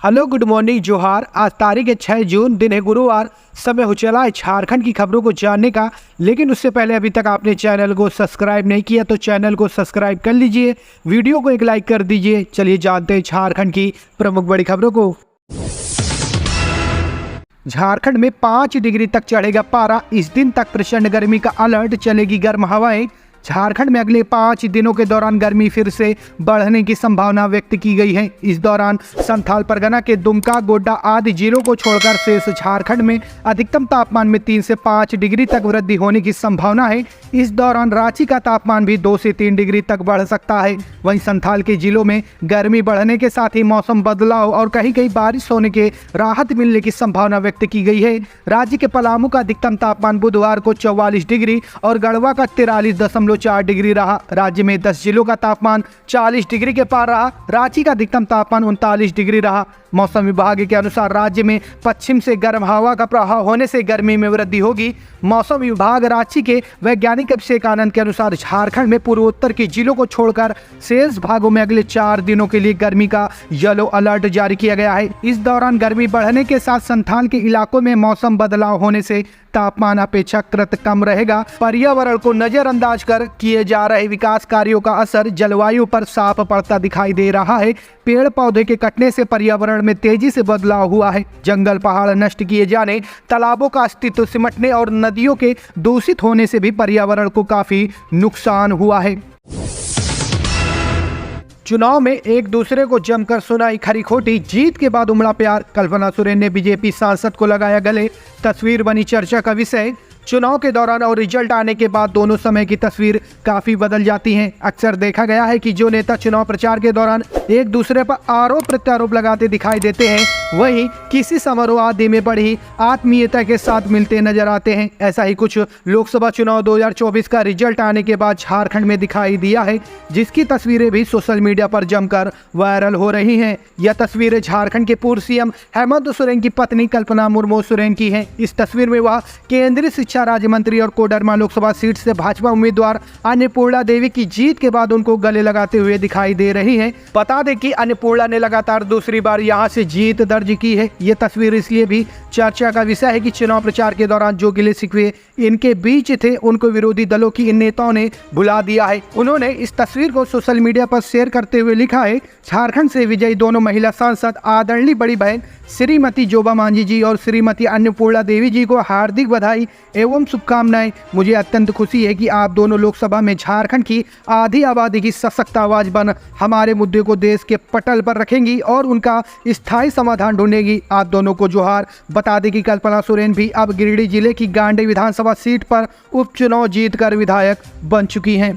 Hello good morning जोहार। आज तारीख है 6 जून, दिन है गुरुवार। समय हो चला है झारखंड की खबरों को जानने का, लेकिन उससे पहले अभी तक आपने चैनल को सब्सक्राइब नहीं किया तो चैनल को सब्सक्राइब कर लीजिए, वीडियो को एक लाइक कर दीजिए। चलिए जानते हैं झारखंड की प्रमुख बड़ी खबरों को। झारखंड में 5 डिग्री तक चढ़ेगा पारा, इस दिन तक प्रचंड गर्मी का अलर्ट, चलेगी गर्म हवाएं। झारखंड में अगले 5 दिनों के दौरान गर्मी फिर से बढ़ने की संभावना व्यक्त की गई है। इस दौरान संथाल परगना के दुमका, गोड्डा आदि जिलों को छोड़कर शेष झारखंड में अधिकतम तापमान में 3 से 5 डिग्री तक वृद्धि होने की संभावना है। इस दौरान रांची का तापमान भी 2 से 3 डिग्री तक बढ़ सकता है। वहीं संथाल के जिलों में गर्मी बढ़ने के साथ ही मौसम बदलाव और कहीं कहीं बारिश होने के राहत मिलने की संभावना व्यक्त की गई है। राज्य के पलामू का अधिकतम तापमान बुधवार को 44 डिग्री और गढ़वा का 43.4 डिग्री रहा। राज्य में 10 जिलों का तापमान 40 डिग्री के पार रहा। रांची का अधिकतम तापमान 39 डिग्री रहा। मौसम विभाग के अनुसार राज्य में पश्चिम से गर्म हवा का प्रवाह होने से गर्मी में वृद्धि होगी। मौसम विभाग रांची के वैज्ञानिक अभिषेक आनंद के अनुसार झारखंड में पूर्वोत्तर के जिलों को छोड़कर शेष भागों में अगले 4 दिनों के लिए गर्मी का येलो अलर्ट जारी किया गया है। इस दौरान गर्मी बढ़ने के साथ संथाल के इलाकों में मौसम बदलाव होने से तापमान अपेक्षाकृत कम रहेगा। पर्यावरण को नजरअंदाज कर किए जा रहे विकास कार्यों का असर जलवायु पर साफ पड़ता दिखाई दे रहा है। पेड़ पौधे के कटने से पर्यावरण में तेजी से बदलाव हुआ है। जंगल पहाड़ नष्ट किए जाने, तालाबों का अस्तित्व सिमटने और नदियों के दूषित होने से भी पर्यावरण को काफी नुकसान हुआ है। चुनाव में एक दूसरे को जमकर सुनाई खरी खोटी, जीत के बाद उमड़ा प्यार। कल्पना सोरेन ने बीजेपी सांसद को लगाया गले, तस्वीर बनी चर्चा का विषय। चुनाव के दौरान और रिजल्ट आने के बाद दोनों समय की तस्वीर काफी बदल जाती हैं। अक्सर देखा गया है कि जो नेता चुनाव प्रचार के दौरान एक दूसरे पर आरोप प्रत्यारोप लगाते दिखाई देते हैं, वहीं किसी समारोह आदि में बड़ी आत्मीयता के साथ मिलते नजर आते हैं। ऐसा ही कुछ लोकसभा चुनाव 2024 का रिजल्ट आने के बाद झारखंड में दिखाई दिया है, जिसकी तस्वीरें भी सोशल मीडिया पर जमकर वायरल हो रही हैं। यह तस्वीरें झारखंड के पूर्व सीएम हेमंत सोरेन की पत्नी कल्पना मुर्मू सोरेन की हैं। इस तस्वीर में वह केंद्रीय शिक्षा राज्य मंत्री और कोडरमा लोकसभा सीट से भाजपा उम्मीदवार अन्नपूर्णा देवी की जीत के बाद उनको गले लगाते हुए दिखाई दे रही हैं। बता दें कि अन्नपूर्णा ने लगातार दूसरी बार यहां से जीत दर्ज की है। ये तस्वीर इसलिए भी चर्चा का विषय है कि चुनाव प्रचार के दौरान जो गिले शिकवे इनके बीच थे, उनको विरोधी दलों की इन नेताओं ने भुला दिया है। उन्होंने इस तस्वीर को सोशल मीडिया पर शेयर करते हुए लिखा है, झारखंड से विजयी दोनों महिला सांसद आदरणीय बड़ी बहन श्रीमती जोबा मांझी जी और श्रीमती अन्नपूर्णा देवी जी को हार्दिक बधाई एवं शुभकामनाएं। मुझे अत्यंत खुशी है कि आप दोनों लोकसभा में झारखंड की आधी आबादी की सशक्त आवाज बन हमारे मुद्दे को देश के पटल पर रखेंगी और उनका स्थायी समाधान ढूंढेगी। आप दोनों को जोहार। बता दें कि कल्पना सोरेन भी अब गिरिडीह जिले की गांडे विधानसभा सीट पर उपचुनाव जीतकर विधायक बन चुकी हैं।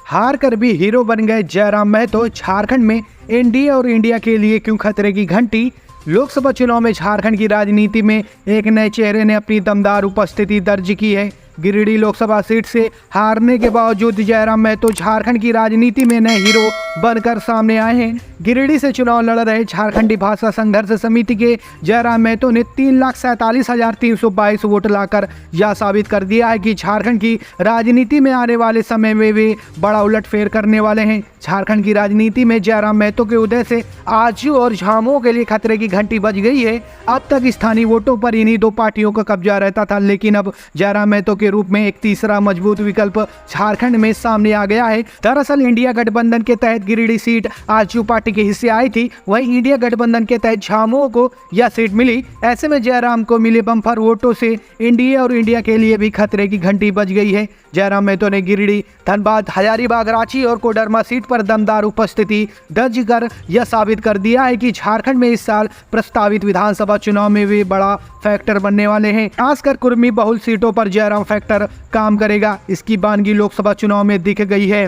हार कर भी हीरो बन गए जयराम महतो, झारखंड में एनडीए और इंडिया के लिए क्यों खतरे की घंटी। लोकसभा चुनाव में झारखंड की राजनीति में एक नए चेहरे ने अपनी दमदार उपस्थिति दर्ज की है। गिरिडीह लोकसभा सीट से हारने के बावजूद जयराम महतो झारखंड की राजनीति में नए हीरो बनकर सामने आए हैं। गिरिडीह से चुनाव लड़ रहे झारखंडी भाषा संघर्ष समिति के जयराम महतो ने 3,47,322 वोट लाकर यह साबित कर दिया है कि झारखंड की राजनीति में आने वाले समय में वे बड़ा उलटफेर करने वाले हैं। झारखंड की राजनीति में जयराम महतो के उदय से आजू और झामुमो के लिए खतरे की घंटी बज गई है। अब तक स्थानीय वोटों पर इन्हीं 2 पार्टियों का कब्जा रहता था, लेकिन अब जयराम महतो के रूप में एक तीसरा मजबूत विकल्प झारखंड में सामने आ गया है। दरअसल इंडिया गठबंधन के तहत गिरिडीह सीट आजू पार्टी के हिस्से आई थी, वहीं इंडिया गठबंधन के तहत झामुमो को यह सीट मिली। ऐसे में जयराम को मिले बम्पर वोटों से इंडिया और इंडिया के लिए भी खतरे की घंटी बज गई है। जयराम महतो ने गिरिडीह, धनबाद, हजारीबाग, रांची और कोडरमा सीट पर दमदार उपस्थिति दर्ज कर यह साबित कर दिया है कि झारखंड में इस साल प्रस्तावित विधानसभा चुनाव में वे बड़ा फैक्टर बनने वाले हैं। खासकर कुर्मी बहुल सीटों पर जयराम फैक्टर काम करेगा। इसकी बानगी लोकसभा चुनाव में दिख गई है।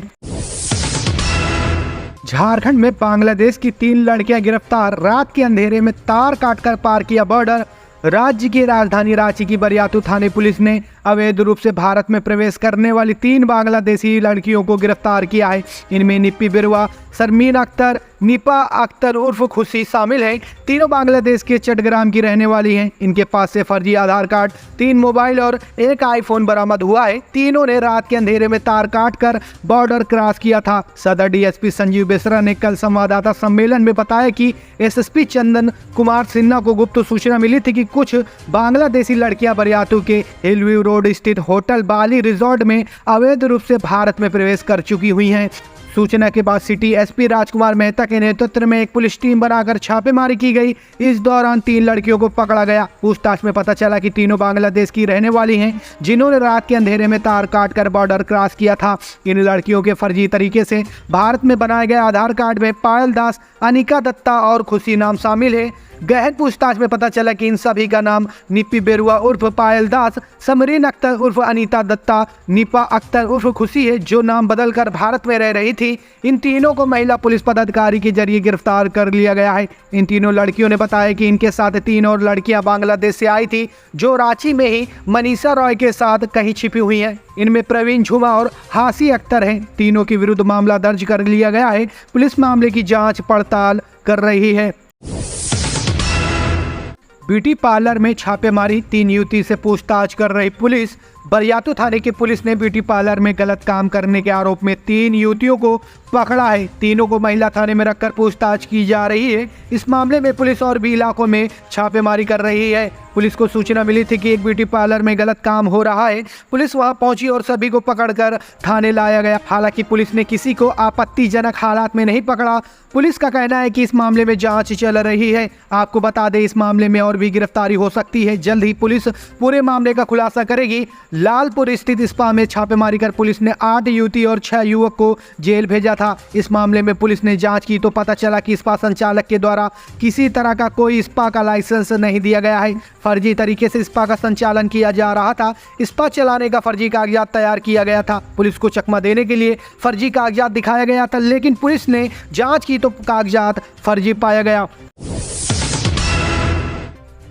झारखंड में बांग्लादेश की 3 लड़कियां गिरफ्तार, रात के अंधेरे में तार काटकर पार किया बॉर्डर। राज्य की राजधानी रांची की बरियातू थाने पुलिस ने अवैध रूप से भारत में प्रवेश करने वाली 3 बांग्लादेशी लड़कियों को गिरफ्तार किया है। इनमें निप्पी बिरुआ, शर्मीन अख्तर, निपा अख्तर उर्फ खुशी शामिल है। तीनों बांग्लादेश के चट्टग्राम की रहने वाली हैं। इनके पास से फर्जी आधार कार्ड, 3 मोबाइल और 1 आईफोन बरामद हुआ है। तीनों ने रात के अंधेरे में तार काट कर बॉर्डर क्रॉस किया था। सदर डीएसपी संजीव बेसरा ने कल संवाददाता सम्मेलन में बताया कि एसएसपी चंदन कुमार सिन्हा को गुप्त सूचना मिली थी कि कुछ बांग्लादेशी लड़कियां बरियातू के हिलव्यू रोड स्थित होटल बाली रिजॉर्ट में अवैध रूप से भारत में प्रवेश कर चुकी हुई हैं। सूचना के बाद सिटी एसपी राजकुमार मेहता के नेतृत्व में एक पुलिस टीम बनाकर छापेमारी की गई। इस दौरान 3 लड़कियों को पकड़ा गया। पूछताछ में पता चला कि तीनों बांग्लादेश की रहने वाली हैं, जिन्होंने रात के अंधेरे में तार काट कर बॉर्डर क्रॉस किया था। इन लड़कियों के फर्जी तरीके से भारत में बनाए गए आधार कार्ड में पायल दास, अनिका दत्ता और खुशी नाम शामिल है। गहन पूछताछ में पता चला कि इन सभी का नाम निप्पी बेरुआ उर्फ पायल दास, समरीन अख्तर उर्फ अनीता दत्ता, निपा अख्तर उर्फ खुशी है, जो नाम बदलकर भारत में रह रही थी। इन तीनों को महिला पुलिस पदाधिकारी के जरिए गिरफ्तार कर लिया गया है। इन तीनों लड़कियों ने बताया कि इनके साथ 3 और लड़कियां बांग्लादेश से आई थी, जो रांची में ही मनीषा रॉय के साथ कहीं छिपी हुई हैं। इनमें प्रवीण झुमा और हासी अख्तर हैं। तीनों के विरुद्ध मामला दर्ज कर लिया गया है। पुलिस मामले की जाँच पड़ताल कर रही है। ब्यूटी पार्लर में छापेमारी, 3 युवती से पूछताछ कर रही पुलिस। बरियातू थाने की पुलिस ने ब्यूटी पार्लर में गलत काम करने के आरोप में 3 युवतियों को पकड़ा है। तीनों को महिला थाने में रखकर पूछताछ की जा रही है। इस मामले में पुलिस और भी इलाकों में छापेमारी कर रही है। पुलिस को सूचना मिली थी कि एक ब्यूटी पार्लर में गलत काम हो रहा है। पुलिस वहां पहुंची और सभी को पकड़कर थाने लाया गया। हालांकि पुलिस ने किसी को आपत्तिजनक हालात में नहीं पकड़ा। पुलिस का कहना है कि इस मामले में जांच चल रही है। आपको बता दें, इस मामले में और भी गिरफ्तारी हो सकती है। जल्द ही पुलिस पूरे मामले का खुलासा करेगी। लालपुर स्थित स्पा में छापेमारी कर पुलिस ने 8 युवती और 6 युवक को जेल भेजा था। इस मामले में पुलिस ने जांच की तो पता चला कि स्पा संचालक के द्वारा किसी तरह का कोई स्पा का लाइसेंस नहीं दिया गया है। फर्जी तरीके से स्पा का संचालन किया जा रहा था। स्पा चलाने का फर्जी कागजात तैयार किया गया था। पुलिस को चकमा देने के लिए फर्जी कागजात दिखाया गया था, लेकिन पुलिस ने जांच की तो कागजात फर्जी पाया गया।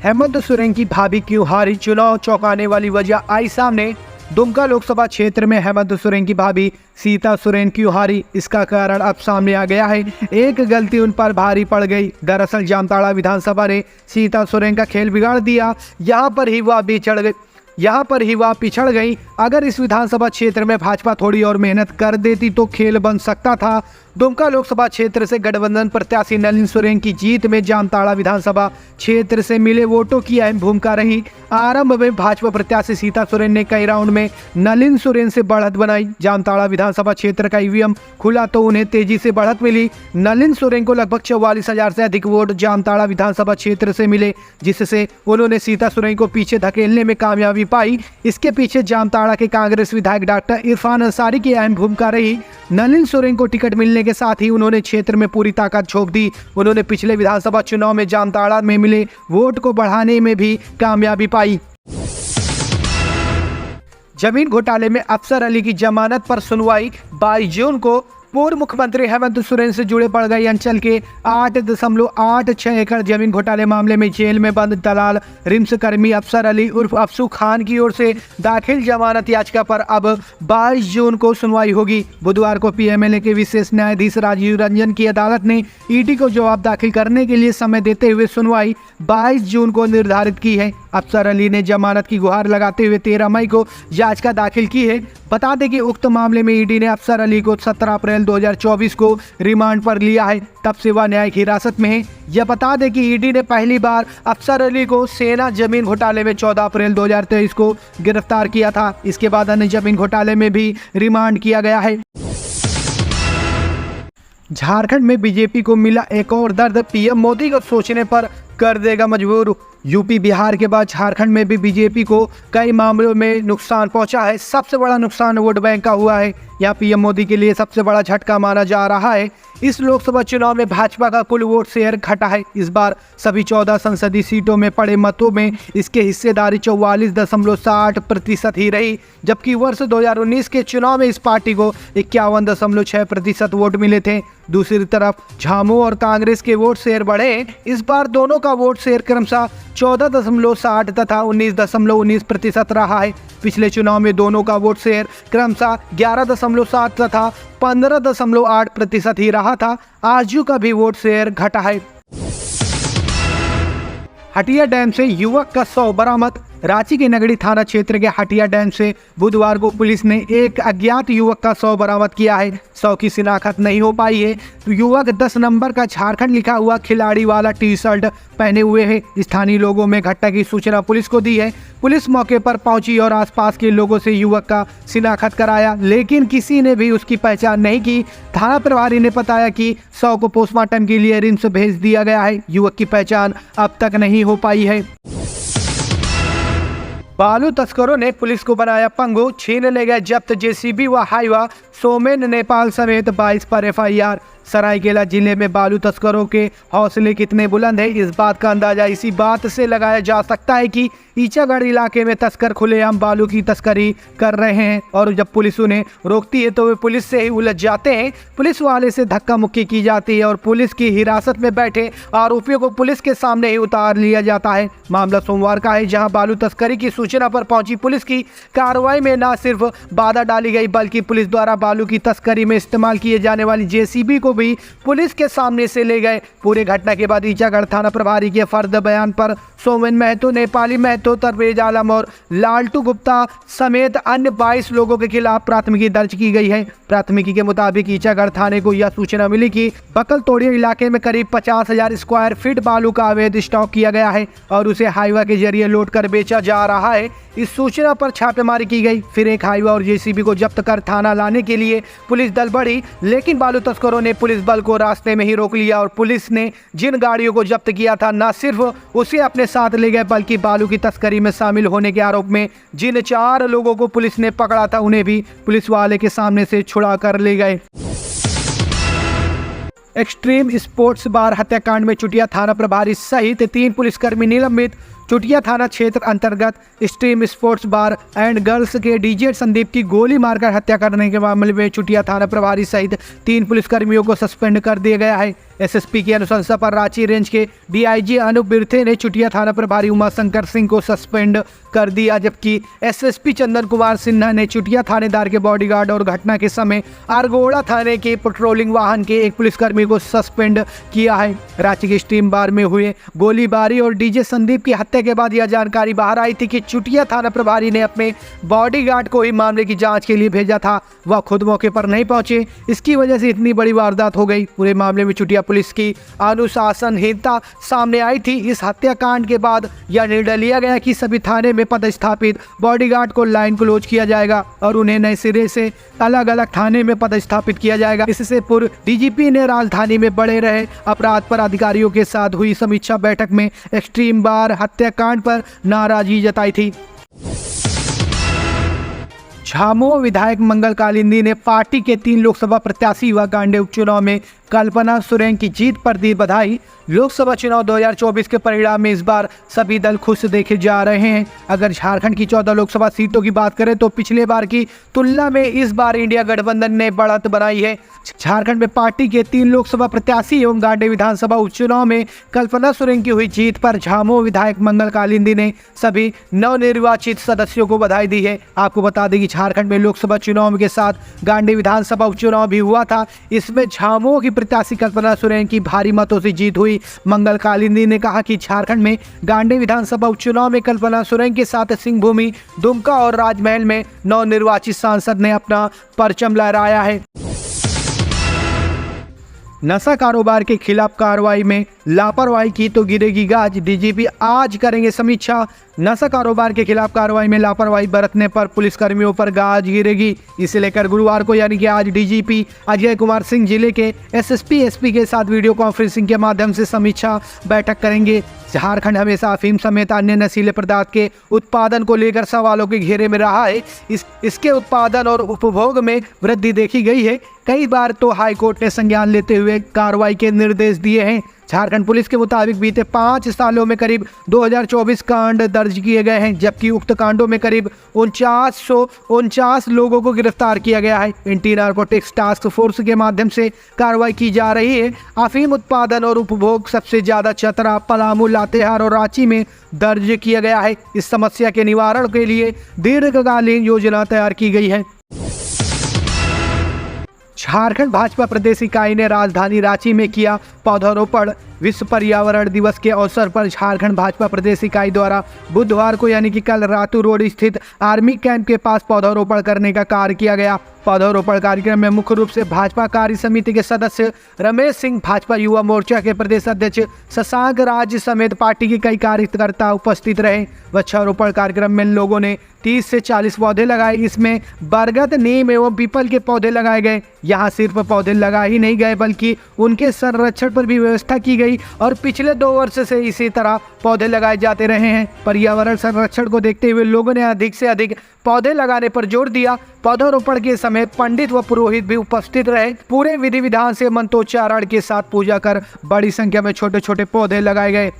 हेमंत सोरेन की भाभी क्यों हारी, चुनाव चौंकाने वाली वजह आई सामने। दुमका लोकसभा क्षेत्र में हेमंत सोरेन की भाभी सीता सोरेन क्यों हारी, इसका कारण अब सामने आ गया है। एक गलती उन पर भारी पड़ गई। दरअसल जामताड़ा विधानसभा ने सीता सोरेन का खेल बिगाड़ दिया। यहाँ पर ही वह पिछड़ गई। अगर इस विधानसभा क्षेत्र में भाजपा थोड़ी और मेहनत कर देती तो खेल बन सकता था। दुमका लोकसभा क्षेत्र से गठबंधन प्रत्याशी नलिन सोरेन की जीत में जामताड़ा विधानसभा क्षेत्र से मिले वोटों की अहम भूमिका रही। आरंभ में भाजपा प्रत्याशी सीता सोरेन ने कई राउंड में नलिन सोरेन से बढ़त बनाई। जामताड़ा विधानसभा क्षेत्र का ईवीएम खुला तो उन्हें तेजी से बढ़त मिली। नलिन सोरेन को लगभग 44,000 से अधिक वोट जामताड़ा विधानसभा क्षेत्र से मिले, जिससे उन्होंने सीता सोरेन को पीछे धकेलने में कामयाबी पाई। इसके पीछे जामताड़ा के कांग्रेस विधायक डॉक्टर इरफान अंसारी की अहम भूमिका रही। नलिन सोरेन को टिकट मिलने के साथ ही उन्होंने क्षेत्र में पूरी ताकत झोंक दी। उन्होंने पिछले विधानसभा चुनाव में जामताड़ा में मिले वोट को बढ़ाने में भी कामयाबी पाई। जमीन घोटाले में अफसर अली की जमानत पर सुनवाई 22 जून को। पूर्व मुख्यमंत्री हेमंत सोरेन से जुड़े पड़गई अंचल के 8.86 एकड़ जमीन घोटाले मामले में जेल में बंद दलाल रिम्स कर्मी अफसर अली उर्फ अफसू खान की ओर से दाखिल जमानत याचिका पर अब 22 जून को सुनवाई होगी। बुधवार को पीएमएलए के विशेष न्यायाधीश राजीव रंजन की अदालत ने ईडी को जवाब दाखिल करने के लिए समय देते हुए सुनवाई 22 जून को निर्धारित की है। अफसर अली ने जमानत की गुहार लगाते हुए 13 मई को याचिका दाखिल की है। बता दें कि उक्त मामले में ईडी ने अफसर अली को 17 अप्रैल 2024 को रिमांड पर लिया है। तब से वह न्यायिक हिरासत में है। यह बता दें कि ईडी ने पहली बार अफसर अली को सेना जमीन घोटाले में 14 अप्रैल 2023 को गिरफ्तार किया था। इसके बाद अन्य जमीन घोटाले में भी रिमांड किया गया है। झारखंड में बीजेपी को मिला एक और दर्द, पीएम मोदी को सोचने पर कर देगा मजबूर। यूपी बिहार के बाद झारखंड में भी बीजेपी को कई मामलों में नुकसान पहुंचा है। सबसे बड़ा नुकसान वोट बैंक का हुआ है। यह पीएम मोदी के लिए सबसे बड़ा झटका माना जा रहा है। इस लोकसभा चुनाव में भाजपा का कुल वोट शेयर घटा है। इस बार सभी 14 संसदीय सीटों में पड़े मतों में इसके हिस्सेदारी 44.60% ही रही, जबकि वर्ष 2019 के चुनाव में इस पार्टी को 51.6% वोट मिले थे। दूसरी तरफ झामुमो और कांग्रेस के वोट शेयर बढ़े। इस बार दोनों का वोट शेयर क्रमशः 14.60 तथा 19.19% रहा है। पिछले चुनाव में दोनों का वोट शेयर क्रमशः 11.7 तथा 15.8% ही रहा था। आरजेडी का भी वोट शेयर घटा है। हटिया डैम से युवक का शव बरामद। रांची के नगड़ी थाना क्षेत्र के हटिया डैम से बुधवार को पुलिस ने एक अज्ञात युवक का शव बरामद किया है। शव की शिनाख्त नहीं हो पाई है। युवक 10 नंबर का झारखंड लिखा हुआ खिलाड़ी वाला टी-शर्ट पहने हुए है। स्थानीय लोगों में घटना की सूचना पुलिस को दी है। पुलिस मौके पर पहुंची और आसपास के लोगों से युवक का शिनाख्त कराया, लेकिन किसी ने भी उसकी पहचान नहीं की। थाना प्रभारी ने बताया कि शव को पोस्टमार्टम के लिए रिम्स भेज दिया गया है। युवक की पहचान अब तक नहीं हो पाई है। बालू तस्करों ने पुलिस को बनाया पंगु, छीन ले गए जब्त जेसीबी व हाईवा। सोमेन नेपाल समेत 22 पर एफआईआर। सरायकेला जिले में बालू तस्करों के हौसले कितने बुलंद है, इस बात का अंदाजा इसी बात से लगाया जा सकता है कि ईचागढ़ इलाके में तस्कर खुलेआम बालू की तस्करी कर रहे हैं और जब पुलिस उन्हें रोकती है तो वे पुलिस से ही उलझ जाते हैं। पुलिस वाले से धक्का मुक्की की जाती है और पुलिस की हिरासत में बैठे आरोपियों को पुलिस के सामने ही उतार लिया जाता है। मामला सोमवार का है, जहां बालू तस्करी की सूचना पर पहुंची पुलिस की कार्रवाई में न सिर्फ बाधा डाली गई बल्कि पुलिस द्वारा बालू की तस्करी में इस्तेमाल किए जाने वाली जेसीबी को भी पुलिस के सामने से ले गए। पूरे घटना के बाद ईचागढ़ थाना प्रभारी के फर्द बयान पर सोमेन महतो, नेपाली महतो, तरवेज आलम और लालटू गुप्ता समेत अन्य 22 लोगों के खिलाफ प्राथमिकी दर्ज की गई है। प्राथमिकी के मुताबिक ईचागढ़ थाने को यह सूचना मिली कि बकल तोड़िया इलाके में करीब 50,000 स्क्वायर फीट बालू का अवैध स्टॉक किया गया है और उसे हाईवा के जरिए लोड कर बेचा जा रहा है। इस सूचना पर छापेमारी की गई। फिर एक हाईवा और जेसीबी को जब्त कर थाना लाने के लिए पुलिस दल बढ़ी, लेकिन बालू तस्करों ने पुलिस बल को रास्ते में ही रोक लिया और पुलिस ने जिन गाड़ियों को जब्त किया था न सिर्फ उसे अपने साथ ले गए बल्कि बालू की तस्करी में शामिल होने के आरोप में जिन 4 लोगों को पुलिस ने पकड़ा था उन्हें भी पुलिस वाले के सामने से छुड़ा कर ले गए। एक्सट्रीम स्पोर्ट्स बार हत्याकांड में चुटिया थाना प्रभारी सहित 3 पुलिसकर्मी निलंबित। चुटिया थाना क्षेत्र अंतर्गत extreme sports bar and girls के डीजे संदीप की गोली मारकर हत्या करने के मामले में चुटिया थाना प्रभारी सहित 3 पुलिसकर्मियों को सस्पेंड कर दिया गया है। एसएसपी की अनुशंसा पर रांची रेंज के डीआईजी अनूप बिरथे ने चुटिया थाना प्रभारी उमाशंकर सिंह को सस्पेंड कर दिया, जबकि एसएसपी चंदन कुमार सिन्हा ने चुटिया थानेदार के बॉडीगार्ड और घटना के समय आरगोड़ा थाने के पेट्रोलिंग वाहन के एक पुलिसकर्मी को सस्पेंड किया है। रांची के स्ट्रीम बार में हुए गोलीबारी और डीजे संदीप की हत्या के बाद यह जानकारी बाहर आई थी कि चुटिया थाना प्रभारी ने अपने बॉडीगार्ड को ही मामले की जांच के लिए भेजा था। वह खुद मौके पर नहीं पहुंचे, इसकी वजह से इतनी बड़ी वारदात हो गई। पूरे मामले में चुटिया पुलिस की अनुशासनहीनता सामने आई थी। इस हत्याकांड के बाद यह निर्णय लिया गया कि सभी थाने में पदस्थापित बॉडीगार्ड को लाइन क्लोज किया जाएगा और उन्हें नए सिरे से अलग अलग थाने में पदस्थापित किया जाएगा। इससे पूर्व डीजीपी ने राजधानी में बढ़े रहे अपराध पर अधिकारियों के साथ हुई समीक्षा बैठक में एक्सट्रीम बार हत्याकांड पर नाराजगी जताई थी। झामुमो विधायक मंगल कालिंदी ने पार्टी के 3 लोकसभा प्रत्याशी व गांडे उपचुनाव में कल्पना सोरेन की जीत पर दी बधाई। लोकसभा चुनाव 2024 के परिणाम में इस बार सभी दल खुश देखे जा रहे हैं। अगर झारखंड की 14 लोकसभा सीटों की बात करें तो पिछले बार की तुलना में इस बार इंडिया गठबंधन ने बढ़त बनाई है। झारखंड में पार्टी के 3 लोकसभा प्रत्याशी एवं गांडे विधानसभा उपचुनाव में कल्पना सोरेन की हुई जीत पर झामुमो विधायक मंगल कालिंदी ने सभी नवनिर्वाचित सदस्यों को बधाई दी है। आपको बता दें कि झारखंड में लोकसभा चुनाव के साथ गांडे विधानसभा उपचुनाव भी हुआ था। इसमें झामुमो की प्रत्याशी कल्पना सोरेन की भारी मतों से जीत हुई। मंगल कालिंदी ने कहा कि झारखंड में गांडे विधानसभा उपचुनाव में कल्पना सोरेन के साथ सिंहभूमि, दुमका और राजमहल में नवनिर्वाचित सांसद ने अपना परचम लहराया है। नशा कारोबार के खिलाफ कार्रवाई में लापरवाही की तो गिरेगी गाज, डीजीपी आज करेंगे समीक्षा। नशा कारोबार के खिलाफ कार्रवाई में लापरवाही बरतने पर पुलिसकर्मियों पर गाज गिरेगी। इसे लेकर गुरुवार को यानी कि आज डीजीपी अजय कुमार सिंह जिले के एसएसपी एसपी के साथ वीडियो कॉन्फ्रेंसिंग के माध्यम से समीक्षा बैठक करेंगे। झारखंड हमेशा अफीम समेत अन्य नशीले पदार्थ के उत्पादन को लेकर सवालों के घेरे में रहा है। इसके उत्पादन और उपभोग में वृद्धि देखी गई है। कई बार तो हाईकोर्ट ने संज्ञान लेते हुए कार्रवाई के निर्देश दिए हैं। झारखंड पुलिस के मुताबिक बीते 5 सालों में करीब 2024 कांड दर्ज किए गए हैं, जबकि उक्त कांडों में करीब 4949 लोगों को गिरफ्तार किया गया है। एंटी नारकोटिक्स टास्क फोर्स के माध्यम से कार्रवाई की जा रही है। अफीम उत्पादन और उपभोग सबसे ज्यादा चतरा, पलामू, लातेहार और रांची में दर्ज किया गया है। इस समस्या के निवारण के लिए दीर्घकालीन योजना तैयार की गई है। झारखंड भाजपा प्रदेश इकाई ने राजधानी रांची में किया पौधारोपण। विश्व पर्यावरण दिवस के अवसर पर झारखंड भाजपा प्रदेश इकाई द्वारा बुधवार को यानी कि कल रातू रोड स्थित आर्मी कैंप के पास पौधारोपण करने का कार्य किया गया। पौधारोपण कार्यक्रम में मुख्य रूप से भाजपा कार्य समिति के सदस्य रमेश सिंह, भाजपा युवा मोर्चा के प्रदेश अध्यक्ष शशांक राज समेत पार्टी के कई कार्यकर्ता उपस्थित रहे। वृक्षारोपण कार्यक्रम में लोगों ने 30 से 40 पौधे लगाए। इसमें बरगद, नीम एवं पीपल के पौधे लगाए गए। यहाँ सिर्फ पौधे लगाए ही नहीं गए बल्कि उनके संरक्षण पर भी व्यवस्था की गई और पिछले 2 वर्ष से इसी तरह पौधे लगाए जाते रहे हैं। पर्यावरण संरक्षण को देखते हुए लोगों ने अधिक से अधिक पौधे लगाने पर जोर दिया। पौधारोपण के समय पंडित व पुरोहित भी उपस्थित रहे। पूरे विधि विधान से मंत्रोच्चारण के साथ पूजा कर बड़ी संख्या में छोटे छोटे पौधे लगाए गए।